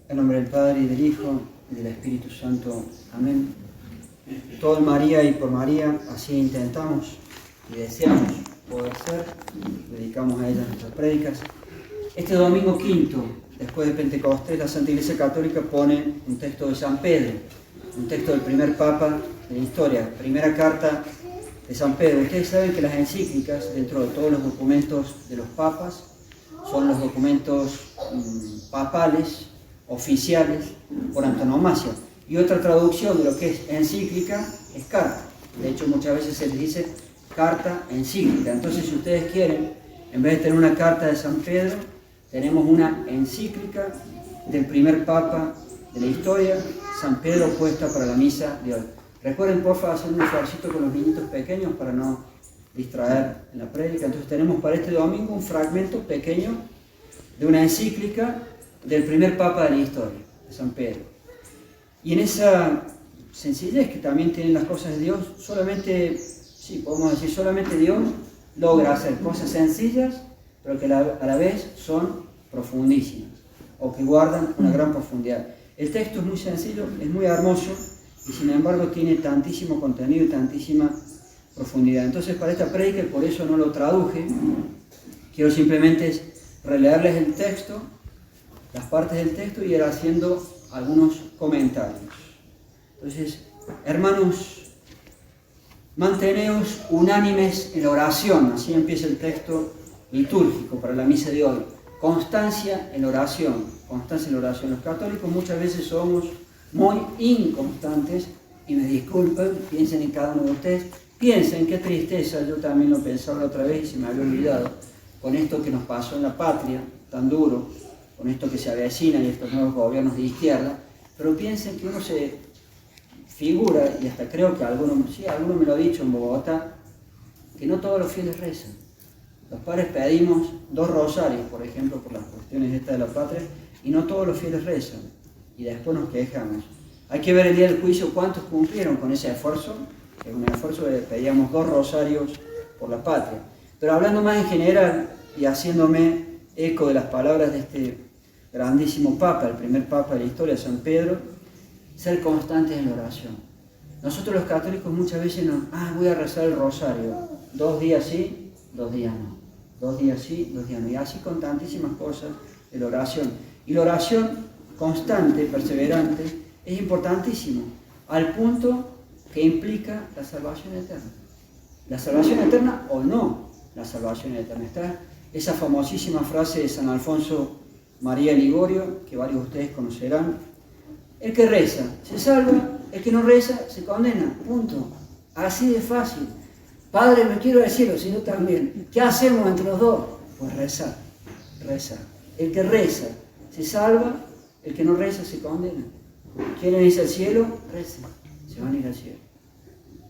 En nombre del Padre, y del Hijo, y del Espíritu Santo. Amén. Todo en María y por María, así intentamos y deseamos poder ser. Dedicamos a ella nuestras prédicas. Este domingo quinto, después de Pentecostés, la Santa Iglesia Católica pone un texto de San Pedro, un texto del primer Papa de la historia, primera carta de San Pedro. Ustedes saben que las encíclicas, dentro de todos los documentos de los papas, son los documentos papales, oficiales, por antonomasia. Y otra traducción de lo que es encíclica es carta. De hecho, muchas veces se les dice carta encíclica. Entonces, si ustedes quieren, en vez de tener una carta de San Pedro, tenemos una encíclica del primer Papa de la historia, San Pedro, puesta para la misa de hoy. Recuerden, por favor, hacer un esfuerzo con los niñitos pequeños para no distraer en la prédica. Entonces tenemos para este domingo un fragmento pequeño de una encíclica del primer Papa de la historia, de San Pedro. Y en esa sencillez que también tienen las cosas de Dios, solamente, sí, podemos decir, solamente Dios logra hacer cosas sencillas, pero que a la vez son profundísimas, o que guardan una gran profundidad. El texto es muy sencillo, es muy hermoso, y sin embargo tiene tantísimo contenido y tantísima profundidad. Entonces, para esta prédica, por eso no lo traduje, quiero simplemente releerles el texto, las partes del texto, y ir haciendo algunos comentarios. Entonces, hermanos, manteneos unánimes en la oración. Así empieza el texto litúrgico para la misa de hoy. Constancia en la oración. Constancia en la oración. Los católicos muchas veces somos muy inconstantes, y me disculpen, piensen en cada uno de ustedes. Piensen, qué tristeza, yo también lo pensaba la otra vez y se me había olvidado, con esto que nos pasó en la patria, tan duro, con esto que se avecina y estos nuevos gobiernos de izquierda, pero piensen que uno se figura, y hasta creo que alguno me lo ha dicho en Bogotá, que no todos los fieles rezan. Los padres pedimos 2 rosarios, por ejemplo, por las cuestiones estas de la patria, y no todos los fieles rezan, y después nos quejamos. Hay que ver el día del juicio cuántos cumplieron con ese esfuerzo, que es un esfuerzo de pedíamos 2 rosarios por la patria. Pero hablando más en general, y haciéndome eco de las palabras de este grandísimo Papa, el primer Papa de la historia, San Pedro, ser constantes en la oración. Nosotros los católicos muchas veces voy a rezar el rosario, 2 días sí, 2 días no, 2 días sí, 2 días no, y así con tantísimas cosas de la oración. Y la oración constante, perseverante, es importantísimo, al punto que implica la salvación eterna. La salvación eterna o no la salvación eterna. Está esa famosísima frase de San Alfonso María Ligorio, que varios de ustedes conocerán: el que reza se salva, el que no reza se condena, punto. Así de fácil. Padre, no quiero decirlo, sino también, ¿qué hacemos entre los dos? Pues rezar, rezar. El que reza se salva, el que no reza se condena. ¿Quieren irse al cielo? Recen, se van a ir al cielo.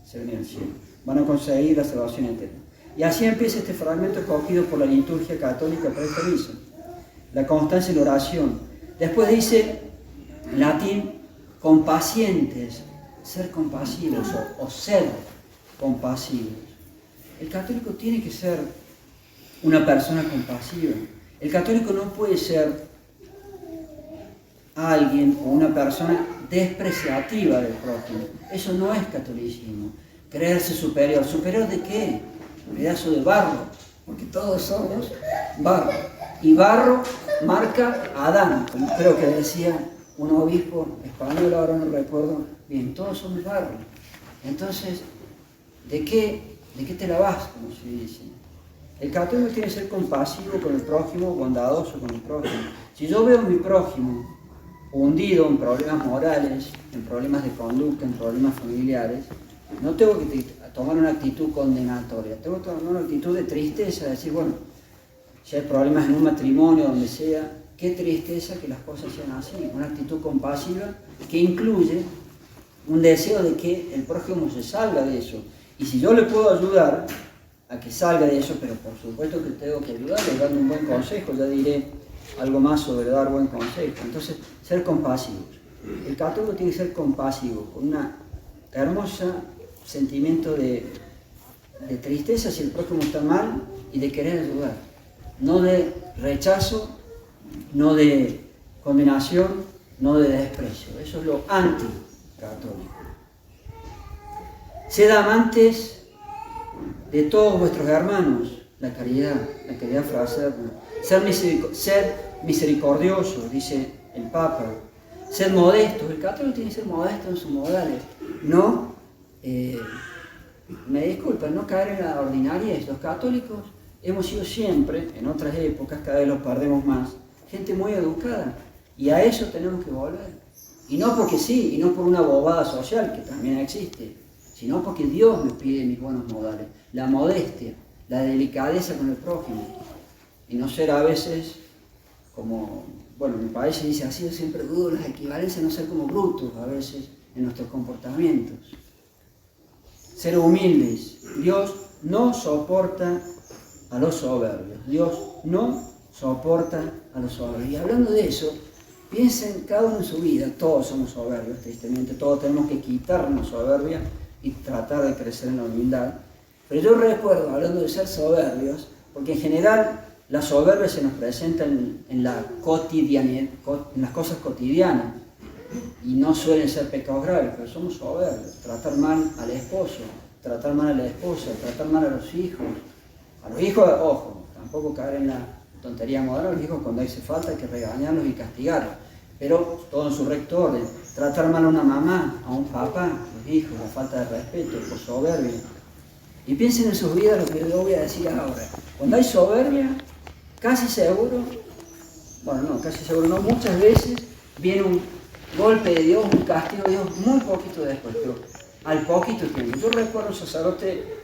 Se van a ir al cielo. Van a conseguir la salvación eterna. Y así empieza este fragmento escogido por la liturgia católica para esta misa. La constancia en la oración. Después dice, en latín, compacientes, ser compasivos o ser compasivos. El católico tiene que ser una persona compasiva. El católico no puede ser alguien o una persona despreciativa del prójimo. Eso no es catolicismo. Creerse superior. ¿Superior de qué? Pedazo de barro, porque todos somos barro. Y barro marca a Adán, como creo que decía un obispo español, ahora no recuerdo bien, todos somos barro. Entonces, ¿de qué te lavas, como se dice? El católico tiene que ser compasivo con el prójimo, bondadoso con el prójimo. Si yo veo a mi prójimo hundido en problemas morales, en problemas de conducta, en problemas familiares, no tengo que tomar una actitud condenatoria, tengo que tomar una actitud de tristeza, de decir, bueno, si hay problemas en un matrimonio, donde sea, qué tristeza que las cosas sean así. Una actitud compasiva que incluye un deseo de que el prójimo se salga de eso. Y si yo le puedo ayudar a que salga de eso, pero por supuesto que tengo que ayudarle dando un buen consejo, ya diré algo más sobre dar buen consejo. Entonces, ser compasivos. El católico tiene que ser compasivo, con una hermosa sentimiento de tristeza si el prójimo está mal y de querer ayudar. No de rechazo, no de condenación, no de desprecio. Eso es lo anticatólico. Sed amantes de todos vuestros hermanos, la caridad fraterna. Sed misericordiosos, dice el Papa. Sed modestos. El católico tiene que ser modesto en sus modales. No, me disculpan, no caer en la ordinariez. Los católicos hemos sido siempre, en otras épocas, cada vez los perdemos más, gente muy educada. Y a eso tenemos que volver. Y no porque sí, y no por una bobada social, que también existe, sino porque Dios me pide mis buenos modales. La modestia, la delicadeza con el prójimo. Y no ser a veces como, bueno, en mi país se dice, ha sido siempre rudo, las equivalencias, no ser como brutos a veces en nuestros comportamientos. Ser humildes. Dios no soporta a los soberbios. Dios no soporta a los soberbios. Y hablando de eso, piensen cada uno en su vida. Todos somos soberbios, tristemente. Todos tenemos que quitarnos soberbia y tratar de crecer en la humildad. Pero yo recuerdo, hablando de ser soberbios, porque en general la soberbia se nos presenta en la cotidianidad, en las cosas cotidianas. Y no suelen ser pecados graves, pero somos soberbios. Tratar mal al esposo, tratar mal a la esposa, tratar mal a los hijos. A los hijos, ojo, tampoco caer en la tontería moderna. A los hijos cuando hace falta hay que regañarlos y castigarlos. Pero todo en su recto orden. Tratar mal a una mamá, a un papá, a los hijos, la falta de respeto, por soberbia. Y piensen en sus vidas lo que yo voy a decir ahora. Cuando hay soberbia, casi seguro, bueno no, casi seguro no, muchas veces viene un golpe de Dios, un castigo de Dios muy poquito después, pero al poquito tiempo. Yo recuerdo un sacerdote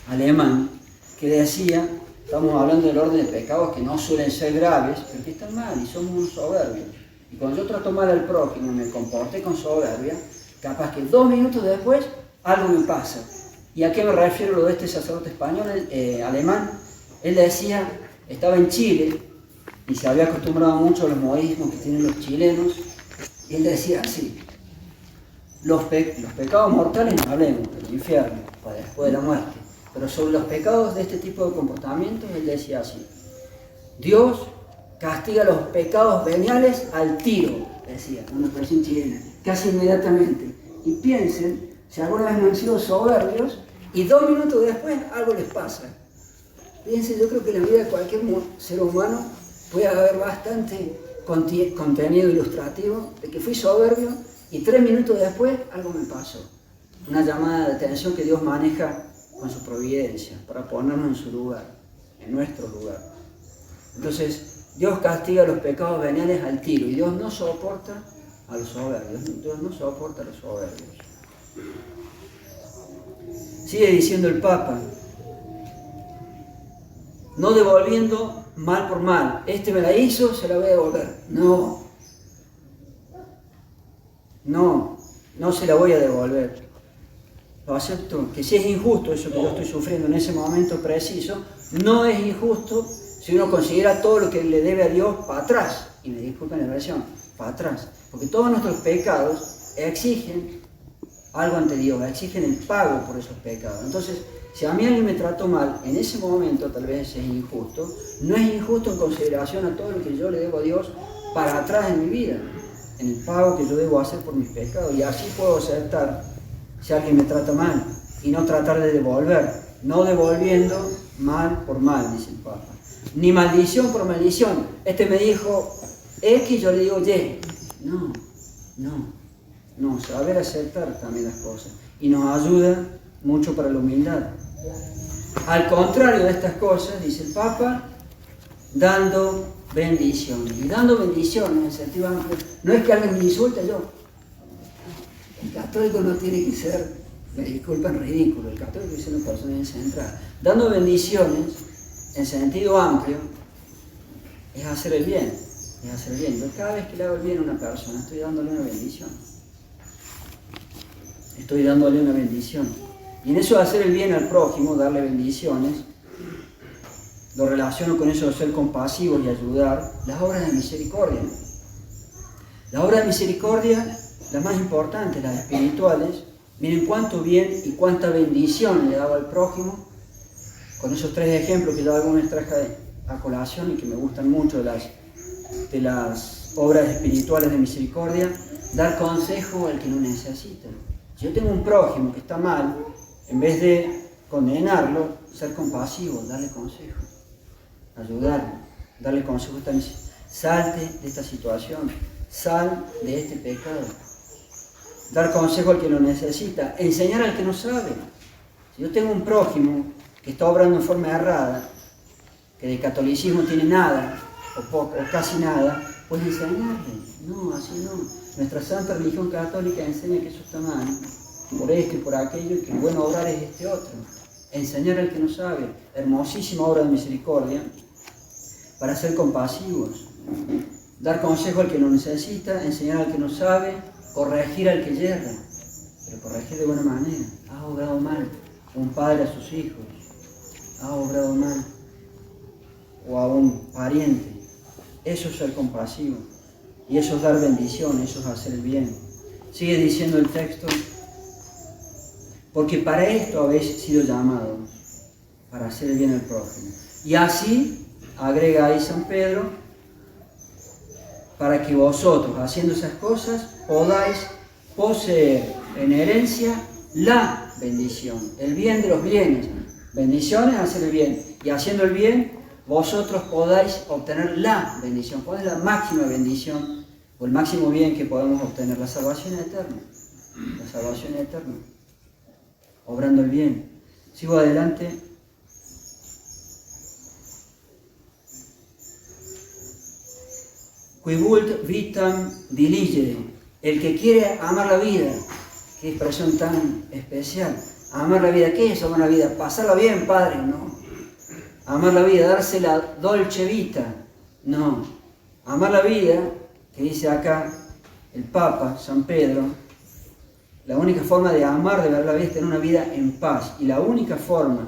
alemán que decía, estamos hablando del orden de pecados que no suelen ser graves, pero que están mal y somos unos soberbios. Y cuando yo trato mal al prójimo y me comporté con soberbia, capaz que 2 minutos después algo me pasa. ¿Y a qué me refiero lo de este sacerdote español, alemán? Él decía, estaba en Chile y se había acostumbrado mucho a los modismos que tienen los chilenos. Y él decía así, los pecados mortales no hablemos, del infierno, para después de la muerte. Pero sobre los pecados de este tipo de comportamientos, él decía así, Dios castiga los pecados veniales al tiro, decía, una expresión chilena, casi inmediatamente. Y piensen, si alguna vez no han sido soberbios, y 2 minutos después algo les pasa. Fíjense, yo creo que en la vida de cualquier ser humano puede haber bastante contenido ilustrativo de que fui soberbio y 3 minutos después algo me pasó. Una llamada de atención que Dios maneja con su providencia para ponernos en su lugar, en nuestro lugar. Entonces, Dios castiga los pecados veniales al tiro y Dios no soporta a los soberbios. Dios no soporta a los soberbios. Sigue diciendo el Papa, no devolviendo mal por mal. Este me la hizo, se la voy a devolver. No se la voy a devolver. Lo acepto, que si es injusto eso que yo estoy sufriendo en ese momento preciso, no es injusto si uno considera todo lo que le debe a Dios para atrás. Y me disculpen la versión, para atrás. Porque todos nuestros pecados exigen algo ante Dios, exigen el pago por esos pecados. Entonces, si a mí alguien me trató mal, en ese momento tal vez es injusto, no es injusto en consideración a todo lo que yo le debo a Dios para atrás en mi vida, en el pago que yo debo hacer por mis pecados. Y así puedo aceptar si alguien me trata mal y no tratar de devolver, no devolviendo mal por mal, dice el Papa. Ni maldición por maldición. Este me dijo X, yo le digo Y. No, saber aceptar también las cosas. Y nos ayuda mucho para la humildad. Al contrario de estas cosas, dice el Papa, dando bendiciones. Y dando bendiciones en el sentido amplio, no es que alguien me insulte yo. El católico no tiene que ser, me disculpan, ridículo. El católico es una persona bien centrada. Dando bendiciones en sentido amplio es hacer el bien. Es hacer el bien. Yo cada vez que le hago el bien a una persona estoy dándole una bendición. Estoy dándole una bendición. Y en eso de hacer el bien al prójimo, darle bendiciones, lo relaciono con eso de ser compasivos y ayudar, las obras de misericordia. Las obras de misericordia, las más importantes, las espirituales, miren cuánto bien y cuánta bendición le daba al prójimo, con esos 3 ejemplos que yo alguna vez traje a colación y que me gustan mucho de las obras espirituales de misericordia, dar consejo al que lo necesita. Si yo tengo un prójimo que está mal, en vez de condenarlo, ser compasivo, darle consejo, ayudarlo, darle consejo. Salte de esta situación, sal de este pecado. Dar consejo al que lo necesita, enseñar al que no sabe. Si yo tengo un prójimo que está obrando en forma errada, que de catolicismo tiene nada, o poco, o casi nada, pues enseñarle. No, así no. Nuestra santa religión católica enseña que eso está mal, por esto y por aquello, y que el buen obrar es este otro. Enseñar al que no sabe. Hermosísima obra de misericordia para ser compasivos. Dar consejo al que lo necesita, enseñar al que no sabe, corregir al que yerra, pero corregir de buena manera. Ha obrado mal un padre a sus hijos, ha obrado mal, o a un pariente. Eso es ser compasivo, y eso es dar bendición, eso es hacer el bien. Sigue diciendo el texto, porque para esto habéis sido llamados, para hacer el bien al prójimo. Y así, agrega ahí San Pedro, para que vosotros, haciendo esas cosas, podáis poseer en herencia la bendición, el bien de los bienes. Bendición es hacer el bien, y haciendo el bien, vosotros podáis obtener la bendición. ¿Cuál es la máxima bendición o el máximo bien que podemos obtener? La salvación eterna. La salvación eterna. Obrando el bien. Sigo adelante. Qui vult vitam diligere. El que quiere amar la vida. Qué expresión tan especial. Amar la vida. ¿Qué es amar la vida? Pasarla bien, Padre, ¿no? Amar la vida, darse la dolce vita. No. Amar la vida, que dice acá el Papa, San Pedro, la única forma de amar, de ver la vida, es tener una vida en paz. Y la única forma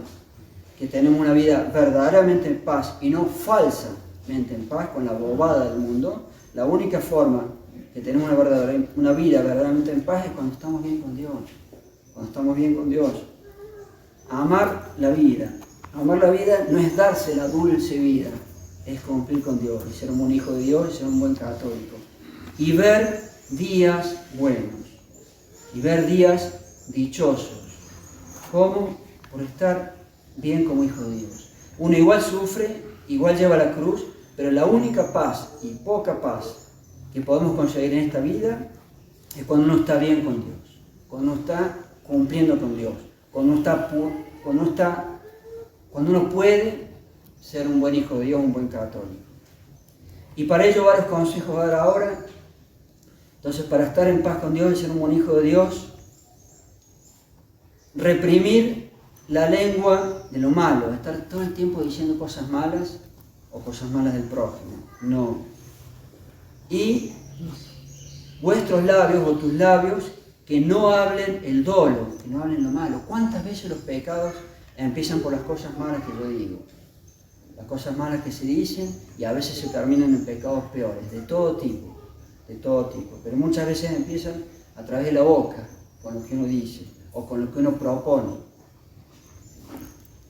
que tenemos una vida verdaderamente en paz y no falsamente en paz con la bobada del mundo, la única forma que tenemos una vida verdaderamente en paz es cuando estamos bien con Dios. Cuando estamos bien con Dios. Amar la vida. Amar la vida no es darse la dulce vida, es cumplir con Dios y ser un buen hijo de Dios y ser un buen católico. Y ver días buenos, y ver días dichosos. ¿Cómo? Por estar bien como hijo de Dios. Uno igual sufre, igual lleva la cruz, pero la única paz y poca paz que podemos conseguir en esta vida es cuando uno está bien con Dios, cuando uno está cumpliendo con Dios, cuando uno puede ser un buen hijo de Dios, un buen católico. Y para ello varios consejos voy a dar ahora. Entonces, para estar en paz con Dios y ser un buen hijo de Dios, reprimir la lengua de lo malo, estar todo el tiempo diciendo cosas malas o cosas malas del prójimo. No. Y vuestros labios o tus labios que no hablen el dolo, que no hablen lo malo. ¿Cuántas veces los pecados empiezan por las cosas malas que yo digo? Las cosas malas que se dicen y a veces se terminan en pecados peores, de todo tipo, pero muchas veces empiezan a través de la boca, con lo que uno dice o con lo que uno propone.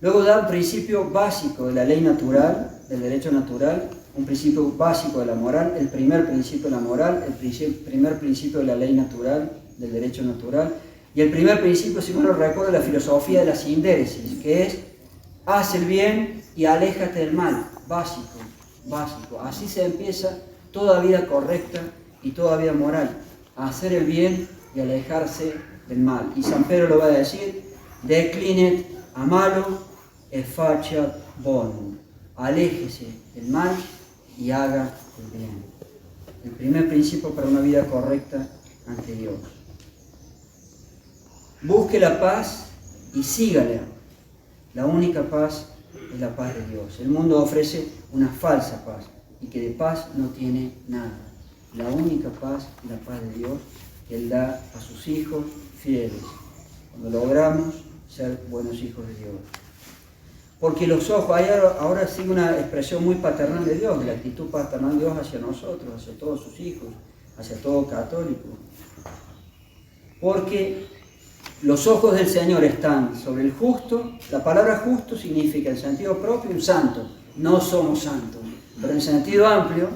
Luego da un principio básico de la ley natural, del derecho natural, un principio básico de la moral, el primer principio de la moral, el primer principio de la ley natural, del derecho natural, y el primer principio, si uno recuerda, la filosofía de la sindéresis, que es haz el bien y aléjate del mal, básico. Así se empieza toda vida correcta y toda vida moral, a hacer el bien y alejarse del mal. Y San Pedro lo va a decir, declinet a malo e faciat bonum, aléjese del mal y haga el bien. El primer principio para una vida correcta ante Dios. Busque la paz y sígala. La única paz es la paz de Dios. El mundo ofrece una falsa paz y que de paz no tiene nada. La única paz es la paz de Dios que Él da a sus hijos fieles, cuando logramos ser buenos hijos de Dios. Porque los ojos, ahora sigue una expresión muy paternal de Dios, de la actitud paternal de Dios hacia nosotros, hacia todos sus hijos, hacia todo católico. Porque los ojos del Señor están sobre el justo. La palabra justo significa en sentido propio un santo. No somos santos, pero en sentido amplio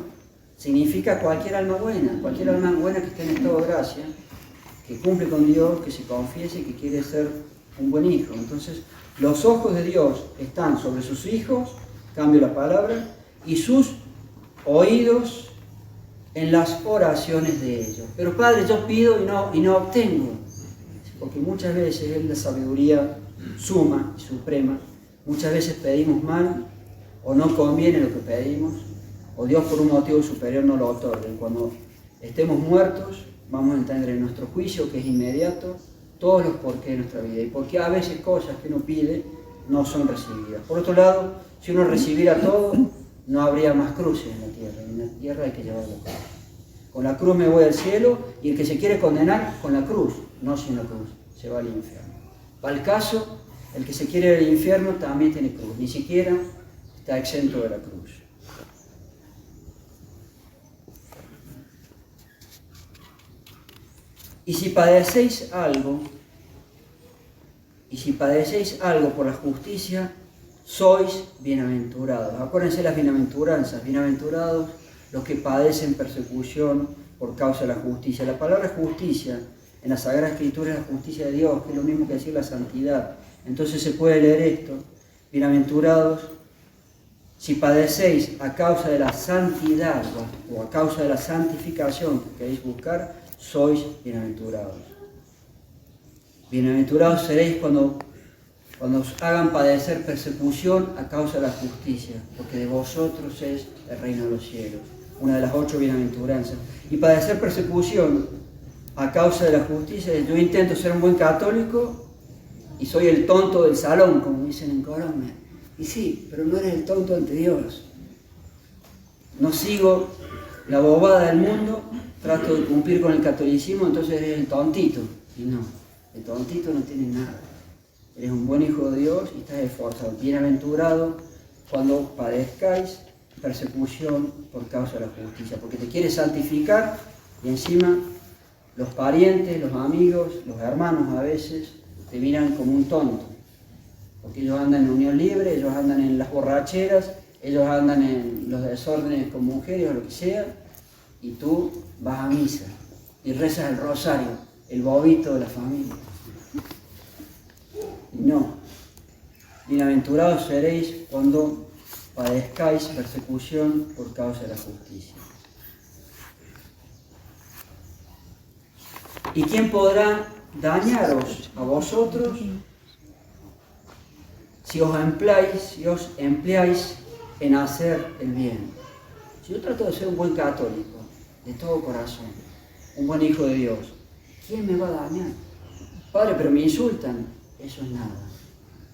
significa cualquier alma buena que esté en estado de gracia, que cumple con Dios, que se confiese y que quiere ser un buen hijo. Entonces, los ojos de Dios están sobre sus hijos, cambio la palabra, y sus oídos en las oraciones de ellos. Pero Padre, yo pido y no obtengo, porque muchas veces es la sabiduría suma y suprema. Muchas veces pedimos mal, o no conviene lo que pedimos, o Dios por un motivo superior no lo otorga. Y cuando estemos muertos, vamos a entender en nuestro juicio, que es inmediato, todos los porqués de nuestra vida. Y porque a veces cosas que uno pide no son recibidas. Por otro lado, si uno recibiera todo, no habría más cruces en la tierra. En la tierra hay que llevar la cruz. Con la cruz me voy al cielo, y el que se quiere condenar, con la cruz, no sin la cruz, se va al infierno. Para el caso, el que se quiere ir al infierno también tiene cruz, ni siquiera está exento de la cruz. Y si padecéis algo por la justicia, sois bienaventurados. Acuérdense las bienaventuranzas. Bienaventurados los que padecen persecución por causa de la justicia. La palabra justicia en la Sagrada Escritura es la justicia de Dios, que es lo mismo que decir la santidad. Entonces se puede leer esto: bienaventurados si padecéis a causa de la santidad o a causa de la santificación que queréis buscar, sois bienaventurados. Bienaventurados seréis cuando os hagan padecer persecución a causa de la justicia, porque de vosotros es el reino de los cielos. Una de las 8 bienaventuranzas. Y padecer persecución a causa de la justicia, yo intento ser un buen católico y soy el tonto del salón, como dicen en Colombia. Y sí, pero no eres el tonto ante Dios. No sigo la bobada del mundo, trato de cumplir con el catolicismo, entonces eres el tontito. Y no, el tontito no tiene nada. Eres un buen hijo de Dios y estás esforzado. Bienaventurado cuando padezcáis persecución por causa de la justicia, porque te quieres santificar y encima los parientes, los amigos, los hermanos a veces te miran como un tonto, porque ellos andan en unión libre, ellos andan en las borracheras, ellos andan en los desórdenes con mujeres o lo que sea, y tú vas a misa y rezas el rosario, el bobito de la familia. No, bienaventurados seréis cuando padezcáis persecución por causa de la justicia. ¿Y quién podrá dañaros a vosotros si os empleáis en hacer el bien? Si yo trato de ser un buen católico, de todo corazón, un buen hijo de Dios, ¿quién me va a dañar? Padre, pero me insultan, eso es nada.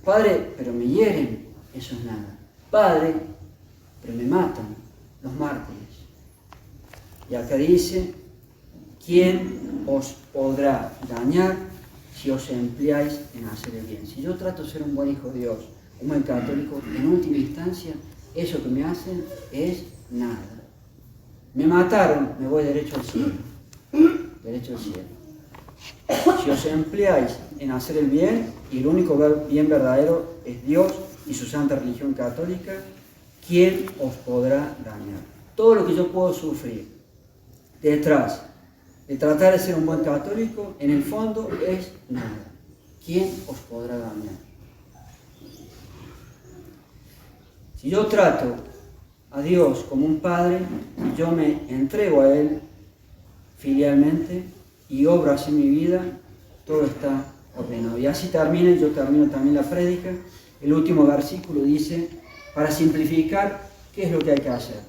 Padre, pero me hieren, eso es nada. Padre, pero me matan, los mártires. Y acá dice: ¿quién os podrá dañar si os empleáis en hacer el bien? Si yo trato de ser un buen hijo de Dios, un buen católico, en última instancia, eso que me hacen es nada. Me mataron, me voy derecho al cielo. Derecho al cielo. Si os empleáis en hacer el bien, y el único bien verdadero es Dios y su santa religión católica, ¿quién os podrá dañar? Todo lo que yo puedo sufrir detrás de tratar de ser un buen católico, en el fondo es nada. ¿Quién os podrá dañar? Si yo trato a Dios como un padre, yo me entrego a Él filialmente y obro así mi vida, todo está ordenado. Y así termina, yo termino también la prédica. El último versículo dice: para simplificar, ¿qué es lo que hay que hacer?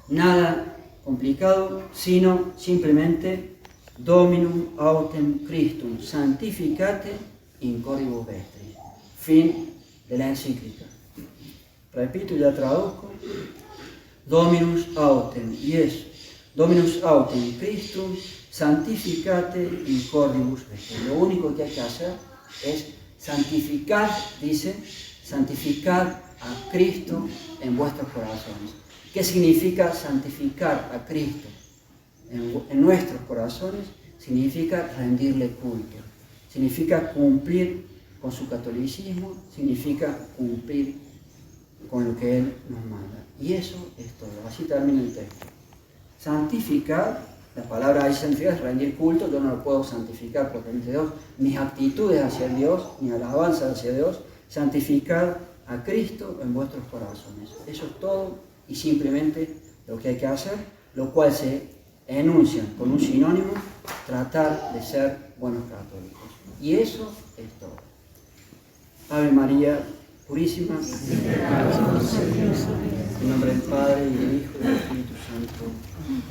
Nada complicado, sino simplemente Dominum autem Christum sanctificate in corribus vestris. Fin de la encíclica. Repito y ya traduzco: Dominus autem, y es Dominus autem Christum sanctificate in corribus vestris. Lo único que hay que hacer es santificar, dice, santificar a Cristo en vuestros corazones. ¿Qué significa santificar a Cristo en nuestros corazones? Significa rendirle culto, significa cumplir con su catolicismo, significa cumplir con lo que Él nos manda. Y eso es todo. Así termina el texto. santificar, la palabra ahí santificar es rendir culto, yo no lo puedo santificar porque es de Dios, mis actitudes hacia Dios, mi alabanza hacia Dios, santificar a Cristo en vuestros corazones. Eso es todo y simplemente lo que hay que hacer, lo cual se enuncia con un sinónimo, tratar de ser buenos católicos. Y eso es todo. Ave María Purísima, en nombre del Padre, y del Hijo, y del Espíritu Santo. Amén.